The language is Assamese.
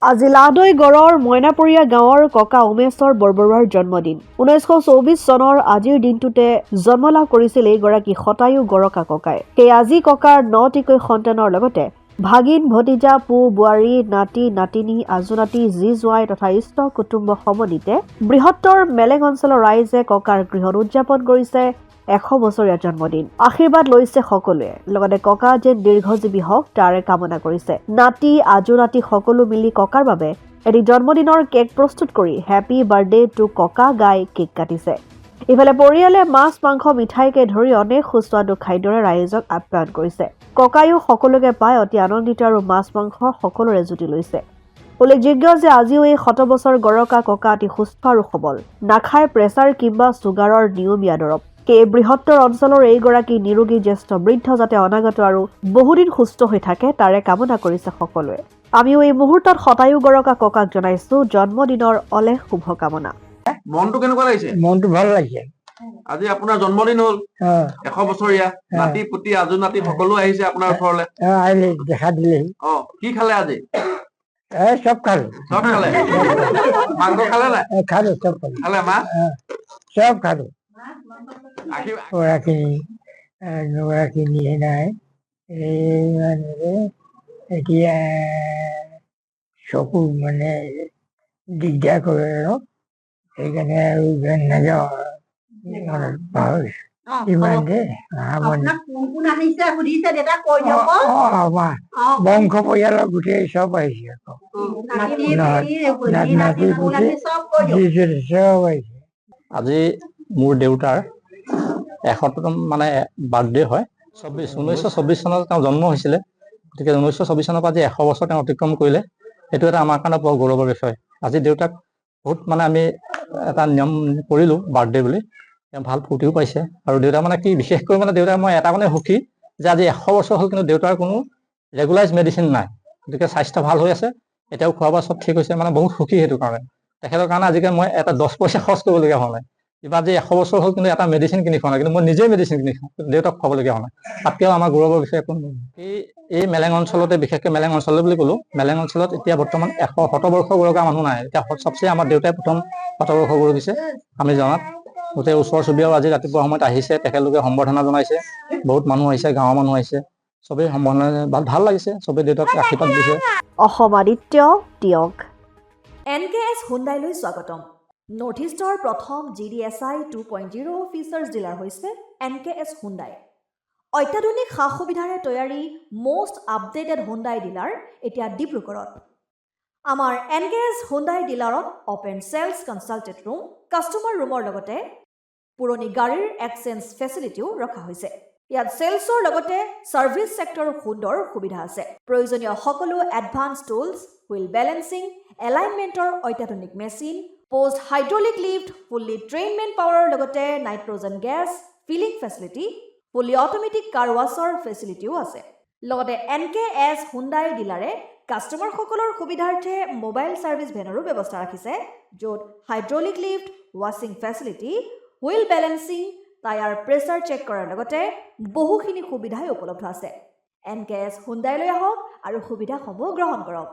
আজি লাহদৈ গড়ৰ মইনাপৰীয়া গাঁৱৰ ককা উমেশ্বৰ বৰবৰুৱাৰ জন্মদিন 1924 চনৰ আজিৰ দিনটোতে জন্ম লাভ কৰিছিল এইগৰাকী শতায়ু গড়কা ককাই সেই আজি ককাৰ 9টিকৈ সন্তানৰ লগতে ভাগিন ভতিজা পু বুৱাৰী নাতি নাতিনী আজুনাতি জি জোৱাই তথা ইষ্ট কুটুম্ব সমন্বিতে বৃহত্তৰ মেলেং অঞ্চলৰ ৰাইজে ককাৰ গৃহত উদযাপন কৰিছে 100 বছৰীয়া জন্মদিন আশীৰ্বাদ লৈছে সকলোৱে লগতে ককা যেন দীৰ্ঘজীৱী হওক তাৰে কামনা কৰিছে নাতি আজুনাতি সকলো মিলি ককাৰ বাবে এটি জন্মদিনৰ কেক প্ৰস্তুত কৰি হ্যাপি বাৰ্থডে টু ককা গাই কেক কাটিছে ইফালে পৰিয়ালে মাছ মাংস মিঠাইকে ধৰি অনেক সুস্বাদু খাদ্যৰে ৰাইজক আপ্যায়ন কৰিছে ককায়ো সকলোকে পাই অতি আনন্দিত আৰু মাছ মাংসৰ সকলোৰে জুতি লৈছে উল্লেখযোগ্য যে আজিও এই 100 বছৰ গড়কা ককা অতি সুস্থ আৰু সবল নাখায় প্ৰেছাৰ কিংবা চুগাৰৰ নিয়মীয়া দৰৱ এই বৃহত্তৰ অঞ্চলৰ এইগৰাকী নিৰোগী জ্যেষ্ঠ বৃদ্ধ যাতে অনাগত আৰু বহুদিন সুস্থ হৈ থাকে তাৰে কামনা কৰিছে সকলোৱে আমিও এই মুহূৰ্তত শতায়ু গড়কা ককাক জনাইছো জন্মদিনৰ অলেখ শুভকামনা মনটো কেনেকুৱা লাগিছে মনটো ভাল লাগিছে আজি আপোনাৰ জন্মদিন হ'ল 100 বছৰীয়া নাতি পুতি আজু নাতি সকলো আহিছে আপোনাৰ ওচৰলৈ আহিলে দেখা দিলে কি খালে আজি চব খালো মাংস খালে নাই খালো চব খালো খালে মাছ চব খালো আশীৰ্বাদ নাই এই মানে এতিয়া চকু মানে দিগদাৰ কৰে আৰু সেইকাৰণে আৰু নাযাওঁ ইমানতে বংশ পৰিয়ালৰ গোটেই চব আহিছে আকৌ নাতি পুতি চব আহিছে আজি মোৰ দেউতাৰ 100তম মানে বাৰ্থডে হয় 1924 চনত তেওঁ জন্ম হৈছিলে গতিকে 1924 চনৰ পৰা আজি 100 বছৰ তেওঁ অতিক্ৰম কৰিলে এইটো এটা আমাৰ কাৰণে বৰ গৌৰৱৰ বিষয় আজি দেউতাক বহুত মানে আমি এটা নিয়ম কৰিলোঁ বাৰ্থডে বুলি তেওঁ ভাল ফূৰ্তিও পাইছে আৰু দেউতা মানে কি বিশেষকৈ মানে দেউতাক মই এটা মানে সুখী যে আজি 100 বছৰ হ'ল কিন্তু দেউতাৰ কোনো ৰেগুলাইজ মেডিচিন নাই গতিকে স্বাস্থ্য ভাল হৈ আছে এতিয়াও খোৱা বোৱা চব ঠিক হৈছে মানে বহুত সুখী সেইটো কাৰণে তেখেতৰ কাৰণে আজিকালি মই এটা 10 পইচা খৰচ কৰিবলগীয়া হোৱা নাই কিবা আজি 100 বছৰ হ'ল কিন্তু এটা মেডিচিন কিনি খোৱা নাই কিন্তু মই নিজেই মেডিচিন কিনি খাওঁ দেউতাক খুৱাবলগীয়া হোৱা নাই তাতকৈও আমাৰ গৌৰৱৰ বিষয় একো এই মেলেং অঞ্চলতে বিশেষকৈ মেলেং অঞ্চল বুলি ক'লোঁ মেলেং অঞ্চলত এতিয়া বৰ্তমান 100 বৰ্ষ গৌৰৱৰ মানুহ নাই এতিয়া চবচে আমাৰ দেউতাই প্ৰথম 100 বৰ্ষ গৌৰৱিছে আমি জনাত গোটেই ওচৰ চুবুৰীয়াও আজি ৰাতিপুৱা সময়ত আহিছে তেখেতলোকে সম্বৰ্ধনা জনাইছে বহুত মানুহ আহিছে গাঁৱৰ মানুহ আহিছে চবেই সম্বৰ্ধনা ভাল লাগিছে চবেই দেউতাক আশীৰ্বাদ দিছে অসম আদিত্য টিয়ক NKS হুণ্ডাইলৈ স্বাগতম নৰ্থ ইষ্টৰ প্ৰথম GDSI 2.0 ফিচাৰ্ছ ডিলাৰ হৈছে NKS হুণ্ডাই অত্যাধুনিক সা সুবিধাৰে তৈয়াৰী most আপডেটেড হুণ্ডাই ডিলাৰ এতিয়া ডিব্ৰুগড়ত আমাৰ NKS হুণ্ডাই ডিলাৰত open sales consulted room customer ৰুমৰ লগতে পুৰণি গাড়ীৰ এক্সচেঞ্জ ফেচিলিটিও ৰখা হৈছে ইয়াত সেলছৰ লগতে সাৰ্ভিস সেক্টৰৰ সুন্দৰ সুবিধা আছে প্ৰয়োজনীয় সকলো এডভান্স টুলছ হুইল বেলেন্সিং এলাইনমেন্টৰ অত্যাধুনিক machine post hydraulic lift fully ট্ৰেইনমেণ্ট পাৱাৰৰ লগতে nitrogen gas filling facility fully automatic car washer ফেচিলিটিও আছে লগতে NKS হুণ্ডাই ডিলাৰে কাস্টমাৰসকলৰ সুবিধাৰ্থে মোবাইল সাৰ্ভিস ভেনৰো ব্যৱস্থা ৰাখিছে য'ত হাইড্ৰলিক লিফ্ট ৱাছিং facility wheel balancing tyre pressure check কৰাৰ লগতে বহুখিনি সুবিধাই উপলব্ধ আছে NKS হুণ্ডাইলৈ আহক আৰু সুবিধাসমূহ গ্ৰহণ কৰক